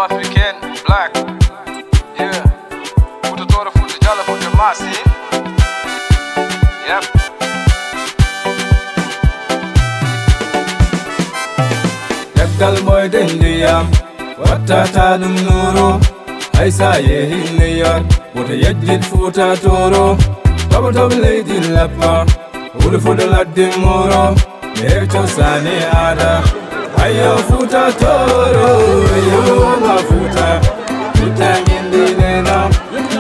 African, black. Yeah. Futa Toro, Futa Jala, Futa Masi. Yep. Yakal moy dendiyam, watata dum nuru. Aisa ye hinniyan, Futa yajjid Futa Toro. Baba tobi lady lappa, ulu Futa laddim moro. Mer chosani ada. Ayo Futa Toro, ayo ma Futa, Futa yindi nena.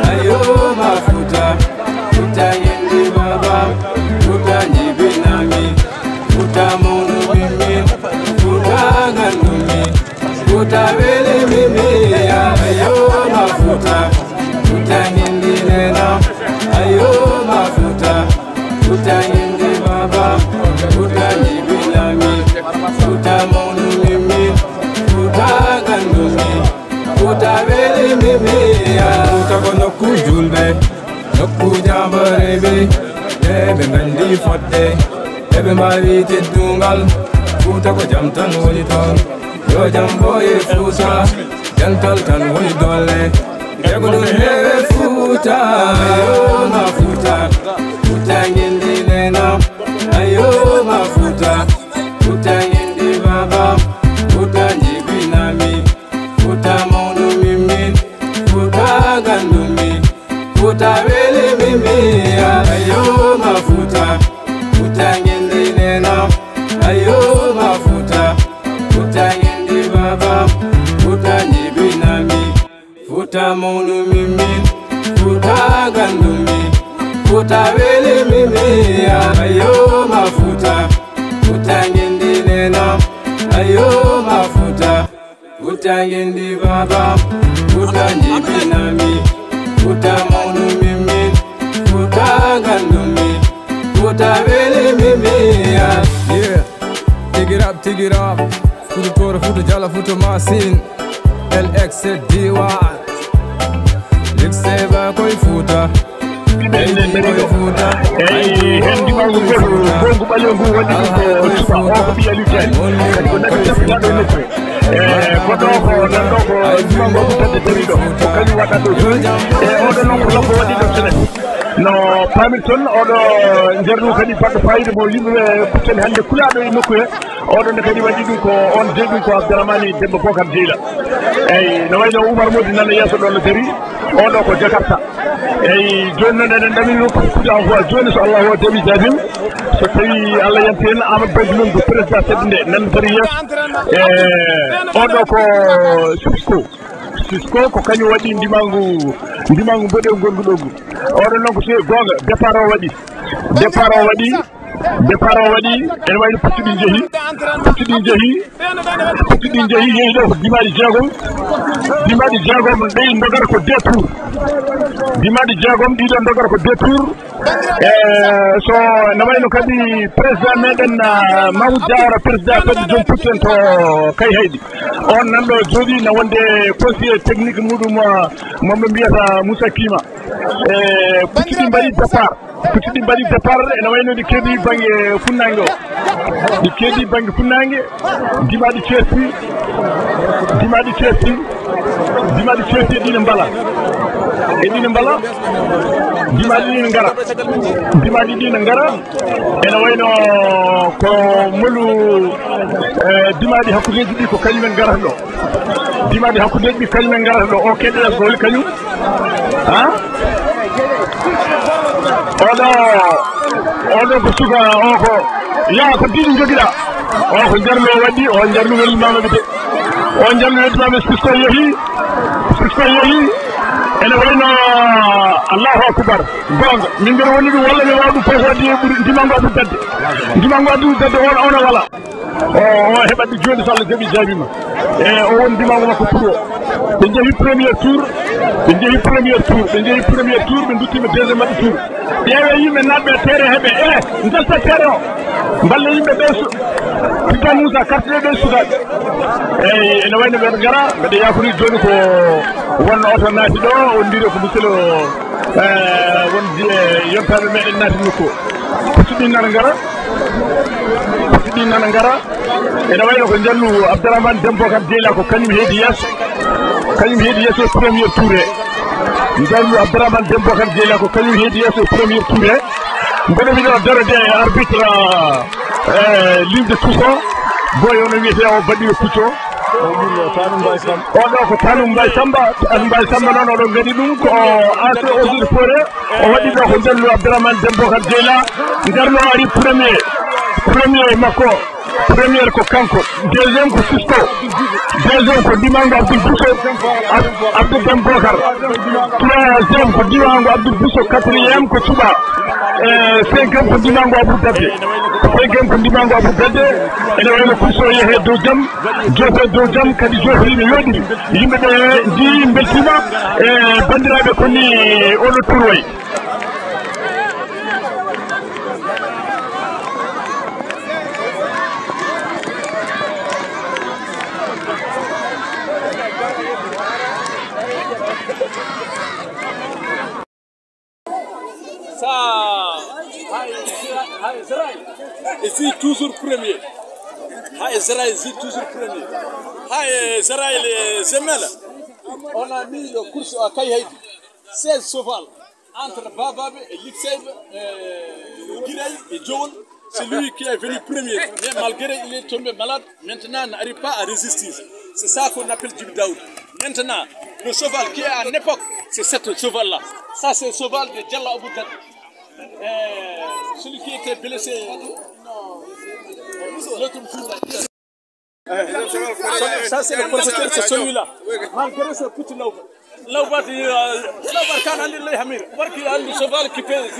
Ayo ma Futa, Futa yindi baba, Futa nyibinami, Futa munu mimi, Futa gandumi, Futa vele mimi. Ayo ma Futa, Futa yindi nena. Ayo ma Futa, Futa yindi baba, Futa nyibinami, Futa munu mimi, Futa gandumi, Futa vele mimi. Futa ko nokku julbe, nokku jambarebe, ebe gandi fodde, ebe mari teddungal. Futa ko jam tan woni ton, yo jam boye Futa, jantal tan woni dole, ego ɗum heewe Futa. Ayo ma Futa, Futa yindi nena. Ayo ma Futa, Futa yindi baba, Futa nyibinami, Futa monu mimi, Futa gandumi, Futa vele mimi. Ayo ma Futa, Futa yindi nena. Ayo ma Futa, Futa yindi baba, Futa nyibinami, Futa monu mimi, Futa gandumi, Futa vele mimi. Ayo ma Futa, Futa yindi nena. Ayo ma Futa, Futa yindi baba, Futa nyibinami, Futa monu mimi, Futa gandumi, Futa vele mimi. Yeah, dig it up, Futa Toro, Futa Jala, Futa Masin, LXDY, Lixeva koi Futa. No Hamilton odo njarnu kadi faddo fayde mo yimbe putten hande kulado e nokku he odo ne kadi wadi dum ko on jeeɗum ko Abdourahmane Demba Bokar Jeila eyi no wayno Oumar Modi nana yesso ɗon no dari oɗo ko Jakarta eyi joni noon eɗen ɗamini ko fuɗɗi envoi joni so Allah o jaɓi jabim so tawi Allah yanti hen Amadou Badji noon ko président tedde nde nan dari yesso oɗo ko Cisco ko kañum waɗi ndimangu mboɗew gonɗu ɗoggu oɗon noon ko sewi gonga départ o waɗi ene wayno pucciɗi jeehi yeehi ɗo ko dimaɗi jeegom ɗi dogara ko détour ɗiɗon dogara ko détour so ne wayno kadi président meɗen Mamoudou Diawara président kadi jom putten to kay hayɗi on nanɗo jooɗi ne wonde conseiller technique muɗum moɓe mbiyata Moussa Kima pucciɗi mbaɗi départ ene wayno ɗi keeɗi banggue funnague dimaɗi ceesti ɗine mbala dimaɗi ɗine ngara ene wayno ko molu dimaɗi hakkudeji ɗi ko kañumen garata ɗo o keɗɗeɗas ko holi kañum oɗo ko suka o ko yaa ko diɗi joguiɗa o ko jarno waɗi o jarno welmamaɓe de o jarno weddemaɓe Cisco yeehi ene wayno Allahu akbar gonga min mbiɗa woni ɗum walla mi wawa ɗum fof wadde ɓuuri ndimango addude dadde ona wala o heɓatɗi joni so Allah jaɓi jabima o woni ndimango makko pour o ɓe jeehi premier tour ɓe duttima deuxiéme maɓɓe tour ƴeewe yimɓe natɓe terrain heɓe jalta terrain o balle yimɓe ɓe Pita Moussa carte ɗe sukaɓe eyi ene wayno ɓeɗo gara mbeɗa yakori joni ko wonno oto naati ɗo on ndiri ko monsieur won yontaɓe meɗen naati nokku o pucciɗi nana gara ɗi nana ngara ene wayno ko jallu Abdourahmane Dembo kam Dieyla ko kañum heedi yesso premier tour he jallu Abdourahmane Dembo kam Dieyla ko kañum heedi yesso premier tour he mboɗo wiɗo darode arbitre ligne de touson boy ono wiyete o baɗɗi pucco oɗo ko Tanum Mbaye Samba noon oɗon gadi ɗum ko AC Osir Foré o waɗi ɗo ko jallu Abdourahmane Dembo kam Dieyla ngarno ari premier makko premier ko kanko deuxième ko Sisko deuxième ko Dimango Abdoul Bousso Abdou Dem Bokar troisième ko Dimango Abdoul Bousso quatrième ko Touba cinquième ko Dimango Abou Dadde ene wayno Bousso yehe dow jaam jofe dow jaam kadi jofrino yooɗiri yimɓeɓe ndi beltima e bandiraɓe koni oɗo tour way ici toujours premier. Israël ici toujours premier. Israël Zemel. On a mis le course à Kayhaï. 16 cheval entre Babab et Lixeib, Guiraï et Joel. C'est lui qui est venu premier. Mais malgré il est tombé malade, maintenant il n'arrive pas à résister. C'est ça qu'on appelle Djib Daoud. Maintenant, le cheval qui est à l'époque, c'est ce cheval-là. Ça, c'est le cheval de Djalla Abou Tad. Celui qui était blessé. Ça c'est le professeur, c'est celui-là. Malgré ce petit Laubat quand on dit Hamir, voir qu'il a un cheval qui fait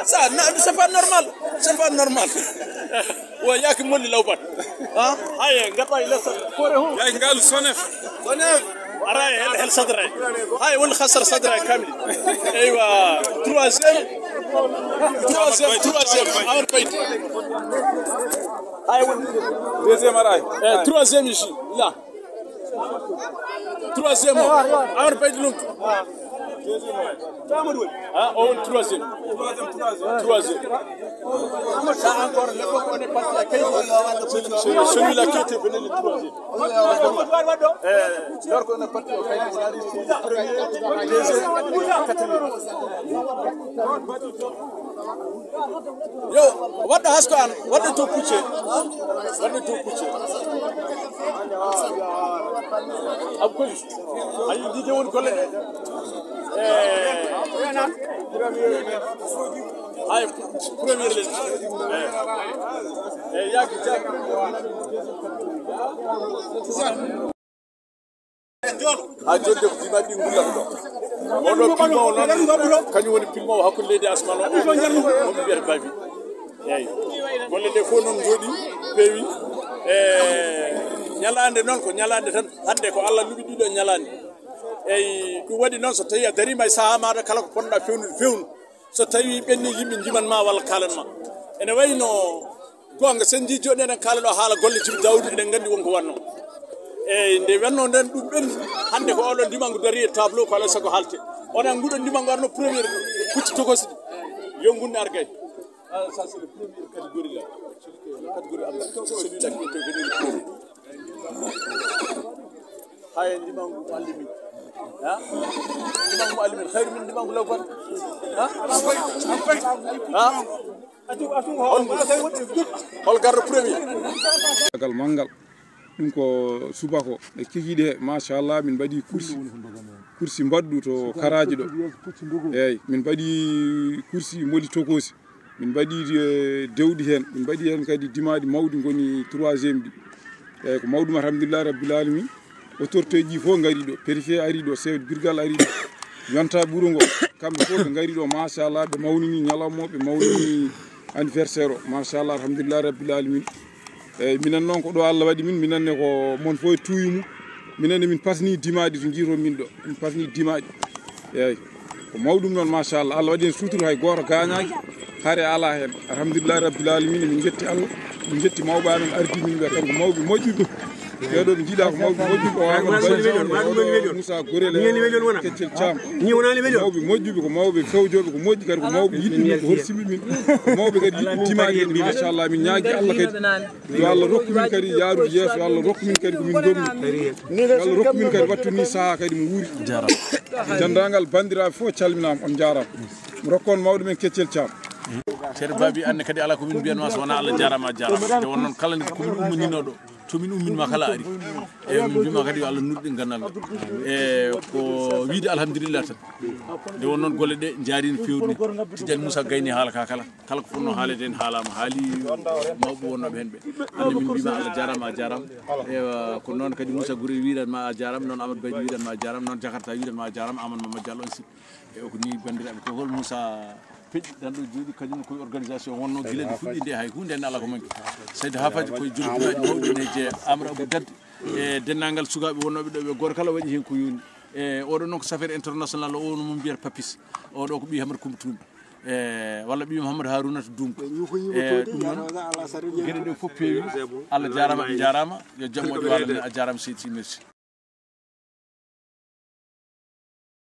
ça, c'est pas normal. C'est pas normal. Ouais, il y a que moi le Laubat. Hein? Aïe, gapa il laisse. يا قال صنف راي هل صدره هاي ولا خسر صدره كامل ايوه troisième عمر بيت هاي deuxième راي troisième ici là troisième عمر بيت لونك ah oh troisième ça encore l'époque on est parti à celui-là qui était venu le troisième alors qu'on est parti au Caïro on a réussi le premier deuxième quatrième yo what the haskan what the to puche ab police ayi dije won kolle ay premier len yak a jodde ko dimadi ngulam do odo pilmo non kany woni pilmo hakkunde leydi asmano o bier babi eyi golle de fo non jodi pewi nyalande non ko nyalande tan hande ko Allah lubi dido nyalande eyi dum wadi non so tawi a darima e saha maɗa kala ko ponɗa fewnu so tawi ɓenni yimɓe jiman ma walla kalan ma ene wayno gonga sen ji joni enen kala ɗo haala golle Djib Daoud eɗen gandi wonko wanno eyi nde wanno nden ɗum ɓenni hande ko oɗon ndimangu dari e tableau ko alay sago halte oɗon nguɗon ndimangu arno premier kucci togosi yo gunne argay ça c'est le premier catégorie là catégorie Allah celui-là qui était venu le premier hay ndimangu allimi ha ndimangu allimi khairu min ndimangu lawfat ha hol garɗo premier gal mangal ɗum ko subako e kikiɗe machallah min mbaɗi kursi mbaddu to karaji ɗo eyyi min mbaɗi kursi moli tokosi min mbaɗi dewɗi hen min mbaɗi hen kadi dimaɗi mawɗi goni 3e ɗi eyyi ko mawɗum alhamdulillah rabbil alamin autorité ji fof ngari ɗo périfié ari ɗo sewde birgal ari ɗo yonta ɓuuro ngo kamɓe fof ɓe ngari ɗo machallah ɓe mawnini ñalawma ɓe mawnini anniversaire o machallah alhamdulillah rabbil alamin eyyi minen noon ko ɗo Allah waɗi min minenne ko mon fof e tuuyumu minenne min pasni dimaɗi to jiito min ɗo min pasni dimaɗi eyyi ko mawɗum noon machallah Allah waɗi hen suturu hay goto gañaki haare ala hen alhamdulillah rabbil alamin min jetti Allah min jetti mawɓe amen ardi min ɓe kadi ko mawɓe moƴƴuɓe ɓeɗo ɓe jiiɗa ko mawɓe moƴƴuɓe o wawno Moussa Gorel Keccel Thiam mawɓe moƴƴuɓe ko mawɓe fewjoɓe ko moƴƴi kadi ko mawɓe yiɗɓe min ko horsiɓe min ko mawɓe kadi yiɗɓe timaɗi kadi machallah min ñaagui Allah kadi yo Allah rokku min kadi yaarude yeeso yo Allah rokku min kadi komin domni yo Allah rokku min kadi wattu ni saaha kadi mo wuuri dendagal bandiraɓe fof calminama on jarama mi rokkon mawɗo men Keccel Thiam ceerno Babi anne kadi ala ko min mbiyanma so wona Allah jarama nde won noon kala komin ummininoɗo tomin umminma kala ari min mbima kadi yo Allah nurɗi gandal ko wiide alhamdulillah tan nde won noon golle ɗe jaari no fewni Tidiane Moussa gayni haala ka kala ko fonno haalede en haalama haali mawɓe wonnoɓe hen ɓe hande min mbima Allah jarama a jarama ko noon kadi Moussa Gorel wiɗanma a jarama noon Amadou Baydy wiɗanma a jarama noon Jakarta wiɗanma a jarama Amadou Mamadou Diallo on si ko ni bandiraɓe ko hol Moussa peƴƴi danɗo jooɗi kañum koye organisation wonno guila nde fuɗɗi nde hay hunde en ala ko manki seydi ha faji koye jolɓinaɗi mawɗi ene je Amadou Abou Dadde dennangal sukaɓe wonnoɓe ɗo ɓe goto kala waɗi hen ko yoni oɗo noon ko affaire international o no mo mbiyata Papis oɗo ko ɓi Hamad Coumba Toumbi walla ɓi Mouhamadou Harounata Dunko ɗum noon gueɗe ɗe fof peewi Allah jarama ɓe jarama yo jaam moƴƴo Allah a jarama seydi si merci